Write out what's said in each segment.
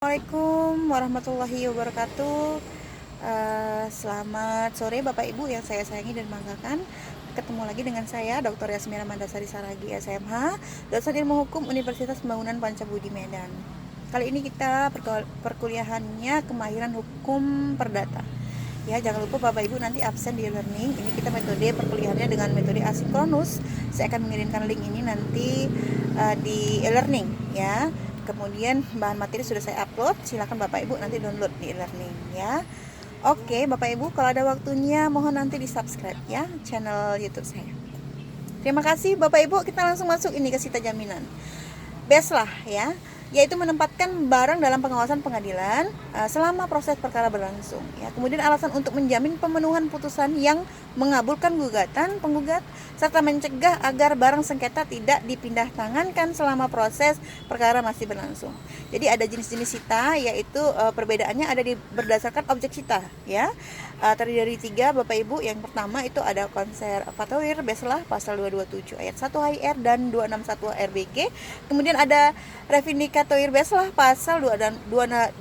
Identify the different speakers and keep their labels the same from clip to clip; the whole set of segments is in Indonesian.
Speaker 1: Assalamualaikum warahmatullahi wabarakatuh. Selamat sore Bapak Ibu yang saya sayangi dan banggakan. Ketemu lagi dengan saya Dr. Yasmina Mandasari Saragi SMH, dosen ilmu hukum Universitas Pembangunan Pancabudi Medan. Kali ini kita perkuliahannya kemahiran hukum perdata. Ya, jangan lupa Bapak Ibu nanti absen di e-learning. Ini kita metode perkuliahannya dengan metode asinkronus. Saya akan mengirimkan link ini nanti di e-learning ya. Kemudian bahan materi sudah saya upload, silakan Bapak Ibu nanti download di e-learning ya. Oke, Bapak Ibu, kalau ada waktunya mohon nanti di-subscribe ya channel YouTube saya. Terima kasih Bapak Ibu, kita langsung masuk ini ke sita jaminan. Best lah ya, yaitu menempatkan barang dalam pengawasan pengadilan selama proses perkara berlangsung ya. Kemudian alasan untuk menjamin pemenuhan putusan yang mengabulkan gugatan penggugat serta mencegah agar barang sengketa tidak dipindah tangankan selama proses perkara masih berlangsung. Jadi ada jenis-jenis sita, yaitu perbedaannya ada berdasarkan objek sita ya. Terdiri dari 3 Bapak Ibu. Yang pertama itu ada konservatoire Beslah pasal 227 ayat 1 HIR dan 261 RBG. Kemudian ada revindicatoire Beslah pasal 226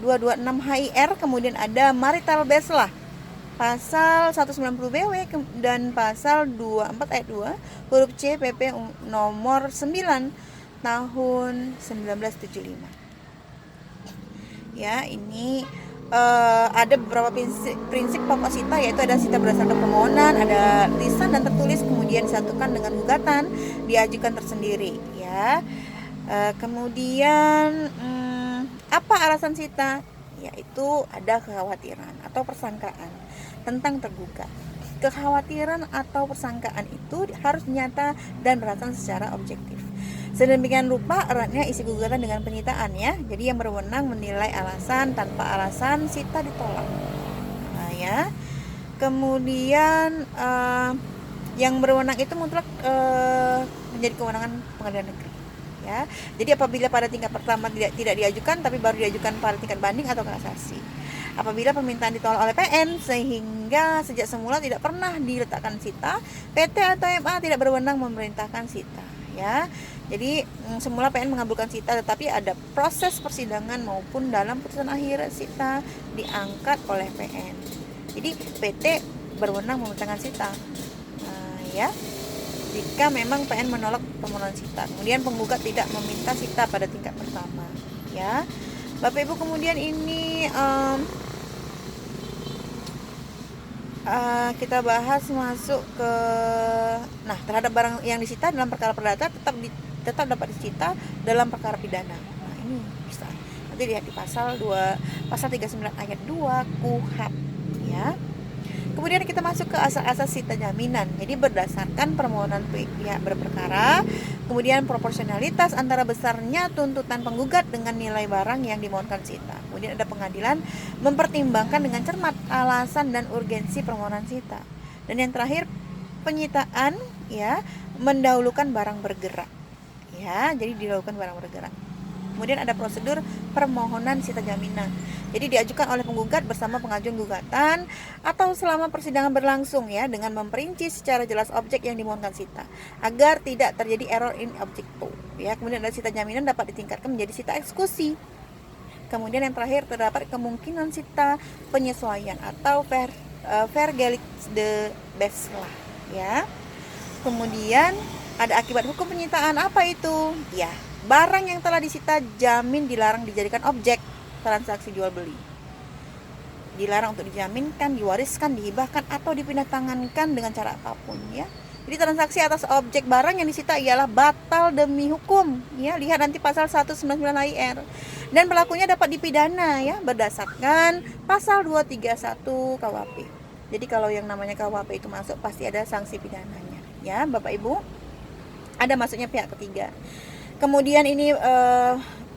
Speaker 1: HIR. Kemudian ada marital Beslah pasal 190 BW dan pasal 24 ayat 2 huruf C PP nomor 9 tahun 1975. Ya, ini ada beberapa prinsip pokok sita, yaitu ada sita berdasarkan permohonan, ada lisan dan tertulis, kemudian disatukan dengan gugatan, diajukan tersendiri ya. Kemudian apa alasan sita? Yaitu ada kekhawatiran atau persangkaan tentang tergugat. Kekhawatiran atau persangkaan itu harus nyata dan beralasan secara objektif. Sedemikian rupa eratnya isi gugatan dengan penyitaan ya. Jadi yang berwenang menilai alasan, tanpa alasan sita ditolak. Nah, ya. Kemudian yang berwenang itu mutlak menjadi kewenangan pengadilan negeri. Ya. Jadi apabila pada tingkat pertama tidak diajukan, tapi baru diajukan pada tingkat banding atau kasasi. Apabila permintaan ditolak oleh PN sehingga sejak semula tidak pernah diletakkan sita, PT atau MA tidak berwenang memerintahkan sita ya. Jadi semula PN mengabulkan sita, tetapi ada proses persidangan maupun dalam putusan akhir sita diangkat oleh PN. Jadi PT berwenang memerintahkan sita. Ya. Jika memang PN menolak permohonan sita, kemudian penggugat tidak meminta sita pada tingkat pertama, ya. Bapak Ibu, kemudian ini kita bahas masuk ke terhadap barang yang disita dalam perkara perdata tetap dapat disita dalam perkara pidana. Nah, ini bisa nanti lihat di pasal 39 ayat 2 KUHP ya. Kemudian kita masuk ke asas-asas sita jaminan. Jadi berdasarkan permohonan pihak berperkara, kemudian proporsionalitas antara besarnya tuntutan penggugat dengan nilai barang yang dimohonkan sita. Kemudian ada pengadilan mempertimbangkan dengan cermat alasan dan urgensi permohonan sita. Dan yang terakhir, penyitaan ya, mendahulukan barang bergerak. Ya, jadi didahulukan barang bergerak. Kemudian ada prosedur permohonan sita jaminan. Jadi diajukan oleh penggugat bersama pengajuan gugatan atau selama persidangan berlangsung ya, dengan memperinci secara jelas objek yang dimohonkan sita agar tidak terjadi error in objecto ya. Kemudian ada sita jaminan dapat ditingkatkan menjadi sita eksekusi. Kemudian yang terakhir, terdapat kemungkinan sita penyesuaian atau vergelix de Beslah ya. Kemudian ada akibat hukum penyitaan. Apa itu? Ya, barang yang telah disita jamin dilarang dijadikan objek transaksi jual beli. Dilarang untuk dijaminkan, diwariskan, dihibahkan atau dipindah tangankan dengan cara apapun ya. Jadi transaksi atas objek barang yang disita ialah batal demi hukum ya. Lihat nanti pasal 199 HIR. Dan pelakunya dapat dipidana ya berdasarkan pasal 231 KUHP. Jadi kalau yang namanya KUHP itu masuk, pasti ada sanksi pidananya ya Bapak Ibu. Ada masuknya pihak ketiga. Kemudian ini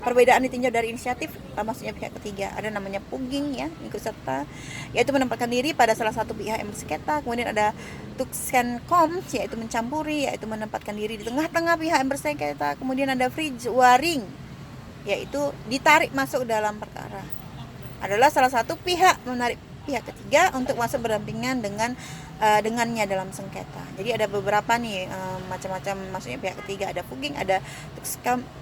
Speaker 1: perbedaan ditinjau dari inisiatif, maksudnya pihak ketiga. Ada namanya pugging ya, ikut serta, yaitu menempatkan diri pada salah satu pihak yang bersengketa. Kemudian ada tuksenkom, yaitu mencampuri, yaitu menempatkan diri di tengah-tengah pihak yang bersengketa. Kemudian ada frigewaring, yaitu ditarik masuk dalam perkara. Adalah salah satu pihak menarik pihak ketiga untuk masuk berdampingan dengannya dalam sengketa. Jadi ada beberapa nih macam-macam, maksudnya pihak ketiga, ada pugging, ada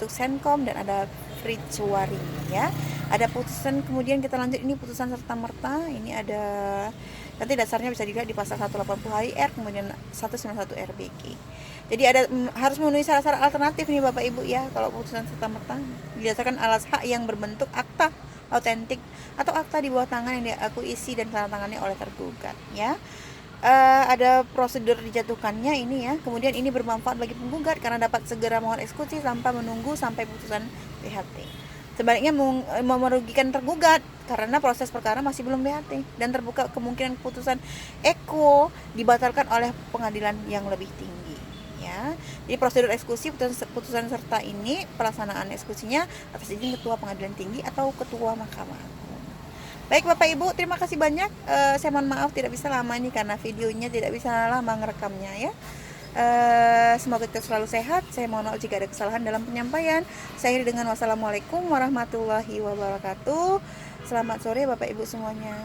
Speaker 1: tuksenkom dan ada frigewaring ya. Ada putusan, kemudian kita lanjut, ini putusan serta merta. Ini ada, nanti dasarnya bisa dilihat di pasal 180 hari R, kemudian 191 RBG. Jadi ada harus memenuhi syarat-syarat alternatif nih Bapak Ibu ya kalau putusan serta merta, didasarkan alas hak yang berbentuk akta autentik atau akta di bawah tangan yang diakui isi dan tanda tangannya oleh tergugat ya. Ada prosedur dijatuhkannya ini ya. Kemudian ini bermanfaat bagi penggugat karena dapat segera mohon eksekusi tanpa menunggu sampai putusan PHT. Sebaliknya merugikan tergugat karena proses perkara masih belum PHT dan terbuka kemungkinan keputusan EKO dibatalkan oleh pengadilan yang lebih tinggi ya. Jadi prosedur eksekusi putusan serta ini pelaksanaan eksekusinya atas izin ketua pengadilan tinggi atau ketua mahkamah. Baik Bapak Ibu, terima kasih banyak. Saya mohon maaf tidak bisa lama ini karena videonya tidak bisa lama ngerekamnya ya. Semoga kita selalu sehat. Saya mohon maaf jika ada kesalahan dalam penyampaian. Saya akhiri dengan wassalamualaikum warahmatullahi wabarakatuh. Selamat sore Bapak Ibu semuanya.